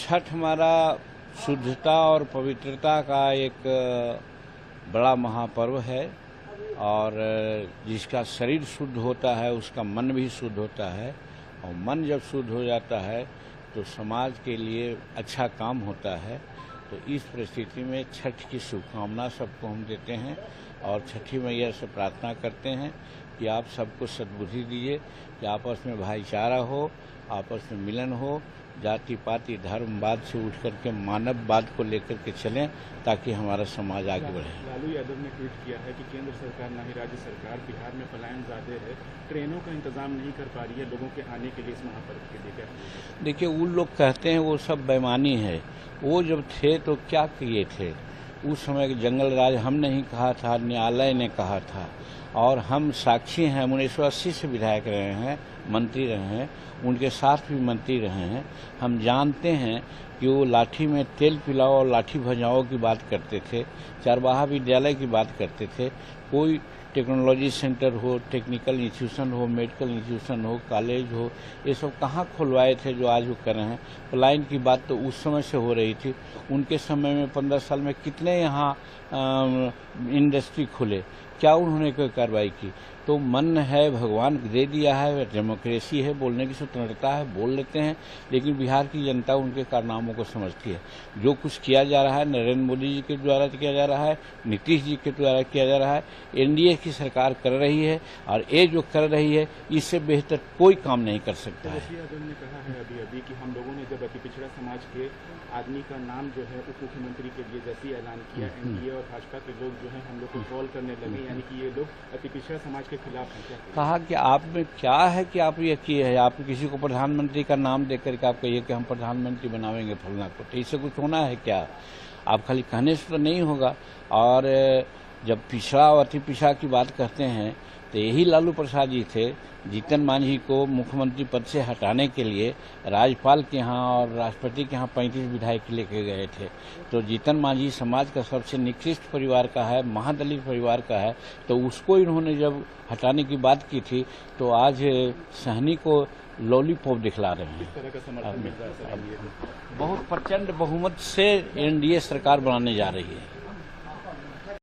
छठ हमारा शुद्धता और पवित्रता का एक बड़ा महापर्व है और जिसका शरीर शुद्ध होता है उसका मन भी शुद्ध होता है और मन जब शुद्ध हो जाता है तो समाज के लिए अच्छा काम होता है। तो इस परिस्थिति में छठ की शुभकामना सबको हम देते हैं और छठी मैया से प्रार्थना करते हैं कि आप सबको सद्बुद्धि दीजिए कि आपस में भाईचारा हो, आपस में मिलन हो, जाति पाति धर्मवाद से उठ करके मानववाद को लेकर के चलें ताकि हमारा समाज आगे बढ़े। लालू यादव ने ट्वीट किया है कि केंद्र सरकार न ही राज्य सरकार बिहार में पलायन ज़्यादा है, ट्रेनों का इंतजाम नहीं कर पा रही है लोगों के आने के लिए इस महापर्व के लिए। क्या देखिए, उन लोग कहते हैं वो सब बेईमानी है। वो जब थे तो क्या किए थे? उस समय जंगल राज हम नहीं कहा था, न्यायालय ने कहा था और हम साक्षी हैं। 1980 से विधायक रहे हैं, मंत्री रहे हैं, उनके साथ भी मंत्री रहे हैं। हम जानते हैं कि वो लाठी में तेल पिलाओ और लाठी भजाओ की बात करते थे, चरवाहा विद्यालय की बात करते थे। कोई टेक्नोलॉजी सेंटर हो, टेक्निकल इंस्टीट्यूशन हो, मेडिकल इंस्टीट्यूशन हो, कॉलेज हो, ये सब कहाँ खुलवाए थे जो आज वो कर रहे हैं। पलायन की बात तो उस समय से हो रही थी। उनके समय में 15 साल में कितने यहाँ इंडस्ट्री खुले, क्या उन्होंने कोई कार्रवाई की? तो मन है, भगवान दे दिया है, डेमोक्रेसी है, बोलने की स्वतंत्रता है, बोल लेते हैं। लेकिन बिहार की जनता उनके कारनामों को समझती है। जो कुछ किया जा रहा है नरेंद्र मोदी जी के द्वारा किया जा रहा है, नीतीश जी के द्वारा किया जा रहा है, एनडीए की सरकार कर रही है और ये जो कर रही है इससे बेहतर कोई काम नहीं कर सकता है। यादव ने कहा है अभी कि हम लोगों ने जब अति पिछड़ा समाज के आदमी का नाम जो है उप मुख्यमंत्री के लिए जैसे ऐलान किया, एनडीए और भाजपा के लोग जो है हम लोग को ट्रोल करने लगे, यानी कि ये लोग अति पिछड़ा समाज के खिलाफ हैं। कहा कि आप में क्या है कि आप ये किए हैं? आप किसी को प्रधानमंत्री का नाम दे करके आप कहिए कि हम प्रधानमंत्री बनावेंगे फलना को, तो इससे कुछ होना है क्या? आप खाली कहने से तो नहीं होगा। और जब पिछड़ा और अति पिछड़ा की बात करते हैं तो यही लालू प्रसाद जी थे जीतन मांझी को मुख्यमंत्री पद से हटाने के लिए राज्यपाल के यहाँ और राष्ट्रपति के यहाँ 35 विधायक लेके गए थे। तो जीतन मांझी समाज का सबसे निकृष्ट परिवार का है, महादलित परिवार का है, तो उसको इन्होंने जब हटाने की बात की थी तो आज सहनी को लॉलीपॉप दिखला रहे हैं। इस तरह का समर्थन मिल रहा है, बहुत प्रचंड बहुमत से एनडीए सरकार बनाने जा रही है।